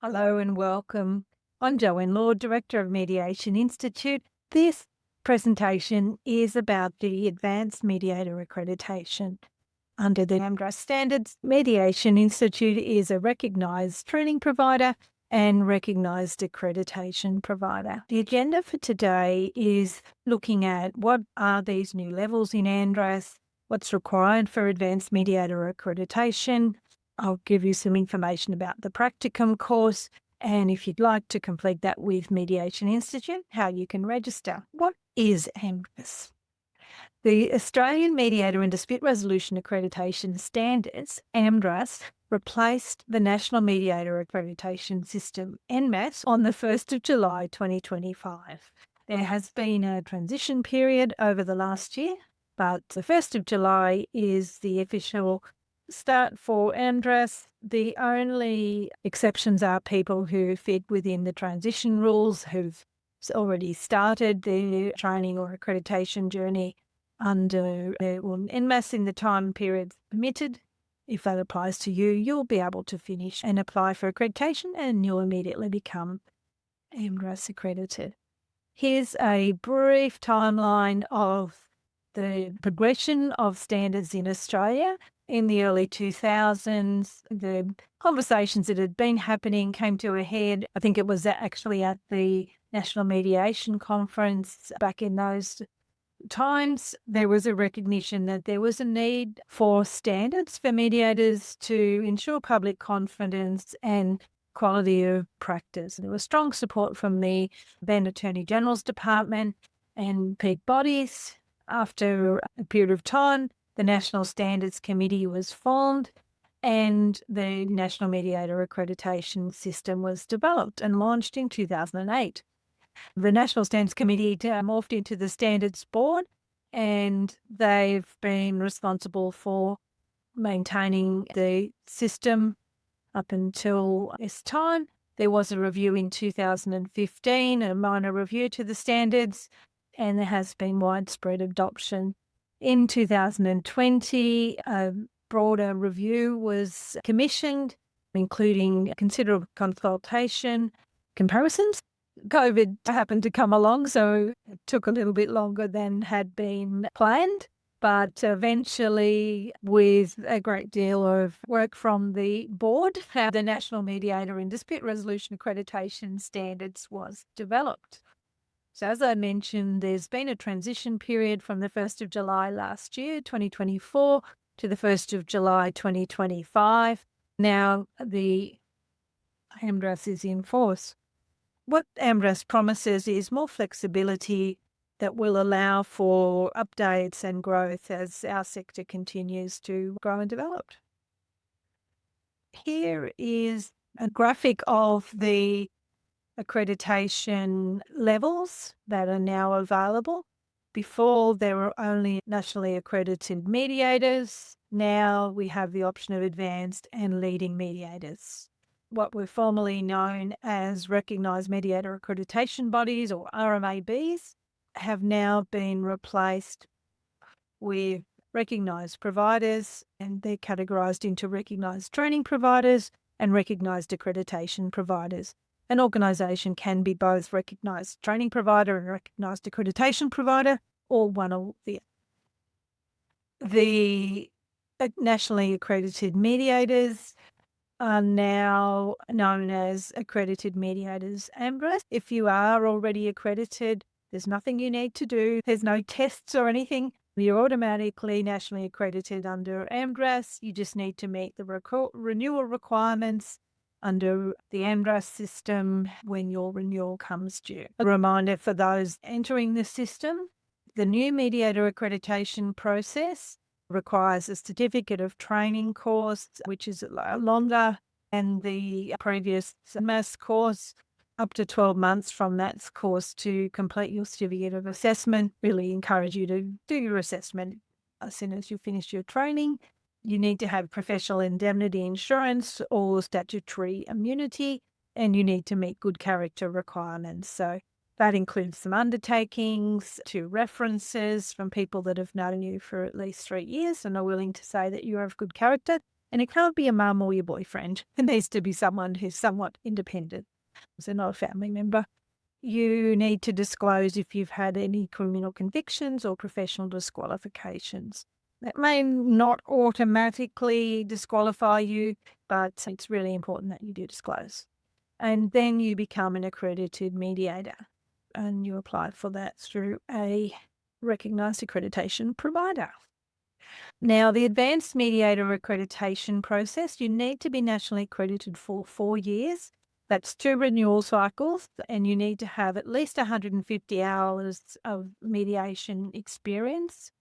Hello and welcome. I'm Joanne Law, Director of Mediation Institute. This presentation is about the Advanced Mediator Accreditation. Under the AMRAS standards, Mediation Institute is a recognised training provider and recognised accreditation provider. The agenda for today is looking at what are these new levels in AMRAS, what's required for Advanced Mediator Accreditation. I'll give you some information about the Practicum course, and if you'd like to complete that with Mediation Institute, how you can register. What is AMRAS? The Australian Mediator and Dispute Resolution Accreditation Standards, AMRAS, replaced the National Mediator Accreditation System, NMAS, on the 1st of July 2025. There has been a transition period over the last year, but the 1st of July is the official start for AMRAS. The only exceptions are people who fit within the transition rules, who've already started their training or accreditation journey under NMAS in the time period permitted. If that applies to you, you'll be able to finish and apply for accreditation and you'll immediately become AMRAS accredited. Here's a brief timeline of the progression of standards in Australia. In the early 2000s, the conversations that had been happening came to a head. I think it was actually at the National Mediation Conference back in those times. There was a recognition that there was a need for standards for mediators to ensure public confidence and quality of practice. There was strong support from the then Attorney General's Department and peak bodies. After a period of time, the National Standards Committee was formed and the National Mediator Accreditation System was developed and launched in 2008. The National Standards Committee morphed into the Standards Board, and they've been responsible for maintaining the system up until this time. There was a review in 2015, a minor review to the standards, and there has been widespread adoption. In 2020, a broader review was commissioned, including considerable consultation, comparisons. COVID happened to come along, so it took a little bit longer than had been planned. But eventually, with a great deal of work from the board, the National Mediator and Dispute Resolution Accreditation Standards was developed. So as I mentioned, there's been a transition period from the 1st of July last year, 2024, to the 1st of July 2025. Now the AMRAS is in force. What AMRAS promises is more flexibility that will allow for updates and growth as our sector continues to grow and develop. Here is a graphic of the accreditation levels that are now available. Before, there were only nationally accredited mediators. Now we have the option of advanced and leading mediators. What were formerly known as recognised mediator accreditation bodies, or RMABs, have now been replaced with recognised providers, and they're categorised into recognised training providers and recognised accreditation providers. An organisation can be both recognised training provider and recognised accreditation provider, or one or the other. The nationally accredited mediators are now known as Accredited Mediators AMRAS. If you are already accredited, there's nothing you need to do. There's no tests or anything. You're automatically nationally accredited under AMRAS. You just need to meet the renewal requirements under the AMRAS system when your renewal comes due. A reminder for those entering the system, the new mediator accreditation process requires a certificate of training course, which is longer than the previous NMAS course, up to 12 months from that course to complete your certificate of assessment. Really encourage you to do your assessment as soon as you finish your training. You need to have professional indemnity insurance or statutory immunity, and you need to meet good character requirements. So that includes some undertakings, 2 references from people that have known you for at least 3 years and are willing to say that you are of good character. And it can't be a mum or your boyfriend. It needs to be someone who's somewhat independent, so not a family member. You need to disclose if you've had any criminal convictions or professional disqualifications. That may not automatically disqualify you, but it's really important that you do disclose. And then you become an accredited mediator, and you apply for that through a recognised accreditation provider. Now, the Advanced Mediator accreditation process, you need to be nationally accredited for 4 years. That's 2 renewal cycles, and you need to have at least 150 hours of mediation experience.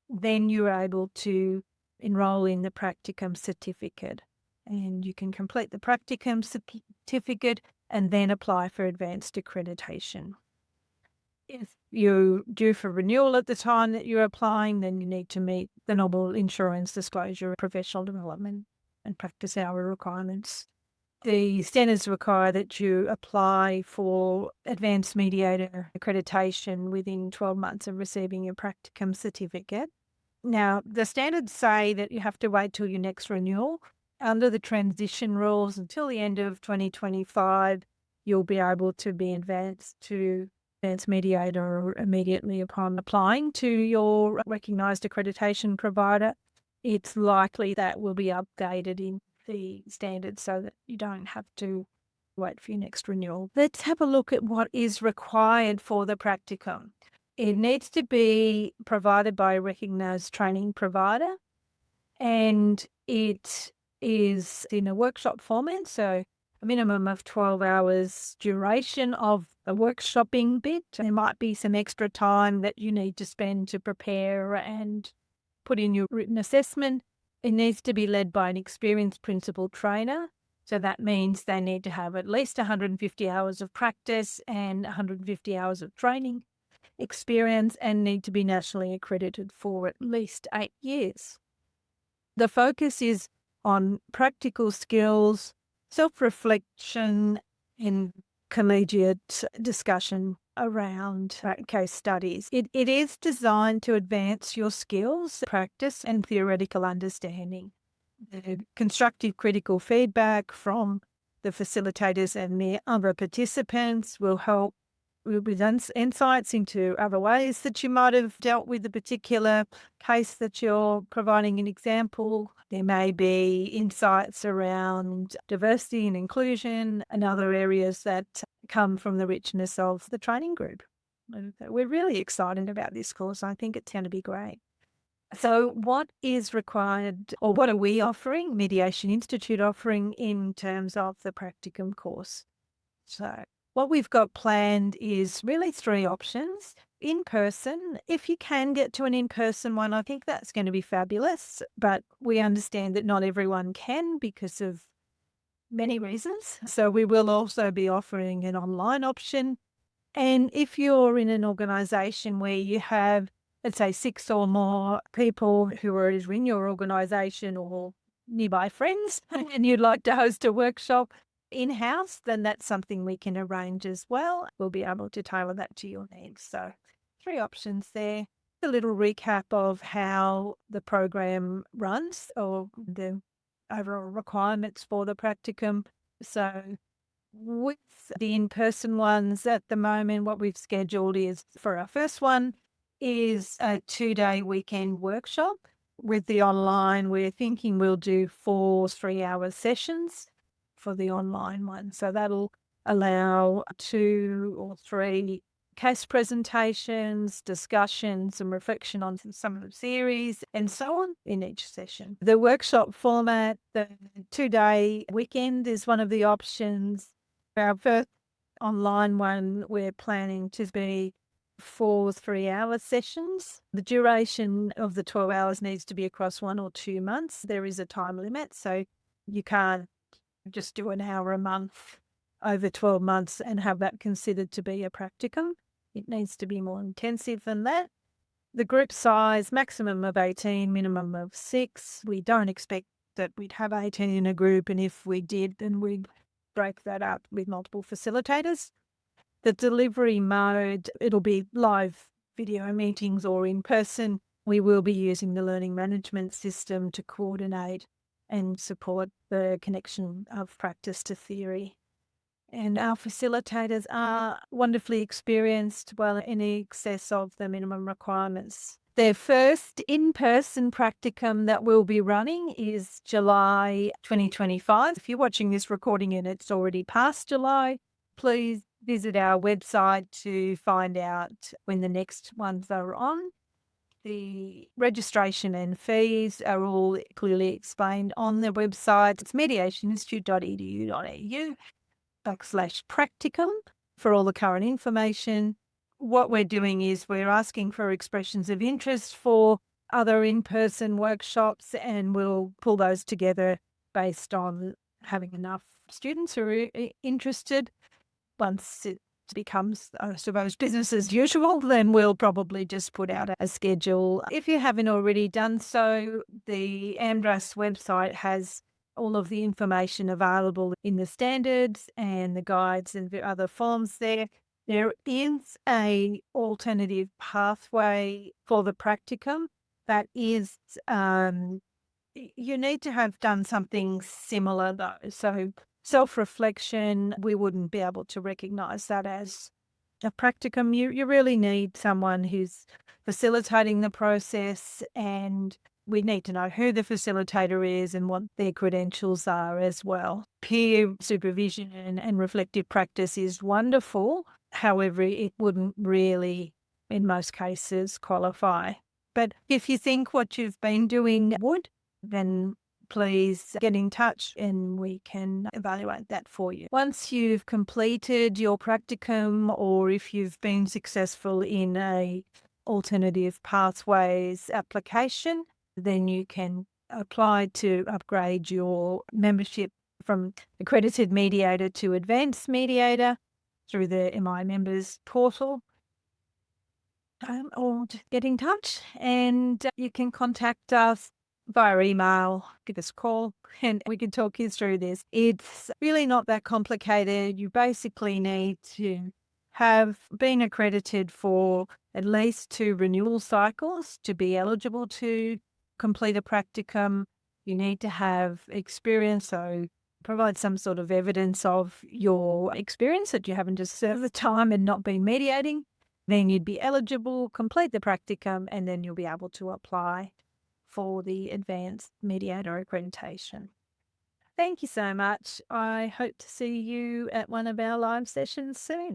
Then you're able to enrol in the Practicum certificate, and you can complete the Practicum certificate and then apply for advanced accreditation. If you're due for renewal at the time that you're applying, then you need to meet the normal insurance disclosure, professional development and practice hour requirements. The standards require that you apply for Advanced Mediator accreditation within 12 months of receiving your Practicum certificate. Now, the standards say that you have to wait till your next renewal. Under the transition rules, until the end of 2025, you'll be able to be advanced mediator immediately upon applying to your recognised accreditation provider. It's likely that will be updated in the standards so that you don't have to wait for your next renewal. Let's have a look at what is required for the Practicum. It needs to be provided by a recognised training provider, and it is in a workshop format, so a minimum of 12 hours duration of a workshopping bit. There might be some extra time that you need to spend to prepare and put in your written assessment. It needs to be led by an experienced principal trainer. So that means they need to have at least 150 hours of practice and 150 hours of training experience and need to be nationally accredited for at least 8 years. The focus is on practical skills, self-reflection, and collegiate discussion around case studies. It is designed to advance your skills, practice, and theoretical understanding. The constructive critical feedback from the facilitators and the other participants will help with insights into other ways that you might have dealt with a particular case that you're providing an example. There may be insights around diversity and inclusion and other areas that come from the richness of the training group. We're really excited about this course. I think it's going to be great. So what is required, or what are we offering, Mediation Institute offering in terms of the Practicum course? So what we've got planned is really 3 options. In person, if you can get to an in-person one, I think that's going to be fabulous, but we understand that not everyone can because of many reasons. So we will also be offering an online option. And if you're in an organisation where you have, let's say, 6 or more people who are either in your organisation or nearby friends, and you'd like to host a workshop in-house, then that's something we can arrange as well. We'll be able to tailor that to your needs. So 3 options there. A little recap of how the program runs or the overall requirements for the Practicum. So with the in-person ones at the moment, what we've scheduled is for our first one is a 2-day weekend workshop. With the online, we're thinking we'll do 4 3-hour sessions for the online one. So that'll allow 2 or 3 case presentations, discussions, and reflection on some of the series, and so on in each session. The workshop format, the 2-day weekend is one of the options. Our first online one, we're planning to be 4 3-hour sessions. The duration of the 12 hours needs to be across 1 or 2 months. There is a time limit, so you can't just do an hour a month over 12 months and have that considered to be a Practicum. It needs to be more intensive than that. The group size, maximum of 18, minimum of 6. We don't expect that we'd have 18 in a group, and if we did, then we'd break that up with multiple facilitators. The delivery mode, it'll be live video meetings or in person. We will be using the learning management system to coordinate and support the connection of practice to theory. And our facilitators are wonderfully experienced, well in excess of the minimum requirements. Their first in-person practicum that we'll be running is July 2025. If you're watching this recording and it's already past July, please visit our website to find out when the next ones are on. The registration and fees are all clearly explained on the website. It's mediationinstitute.edu.au/practicum for all the current information. What we're doing is we're asking for expressions of interest for other in-person workshops, and we'll pull those together based on having enough students who are interested. Once it becomes, I suppose, business as usual, then we'll probably just put out a schedule. If you haven't already done so, the AMRAS website has all of the information available in the standards and the guides and the other forms there. There is a alternative pathway for the practicum that is, you need to have done something similar though. So self-reflection, we wouldn't be able to recognise that as a practicum. You really need someone who's facilitating the process, and we need to know who the facilitator is and what their credentials are as well. Peer supervision and reflective practice is wonderful. However, it wouldn't really, in most cases, qualify. But if you think what you've been doing would, then please get in touch and we can evaluate that for you. Once you've completed your practicum, or if you've been successful in a alternative pathways application, then you can apply to upgrade your membership from Accredited Mediator to Advanced Mediator through the MI Members portal. Or just get in touch, and you can contact us via email, give us a call, and we can talk you through this. It's really not that complicated. You basically need to have been accredited for at least 2 renewal cycles to be eligible to complete a practicum. You need to have experience, so provide some sort of evidence of your experience, that you haven't just served the time and not been mediating. Then you'd be eligible, complete the practicum, and then you'll be able to apply for the Advanced Mediator Accreditation. Thank you so much. I hope to see you at one of our live sessions soon.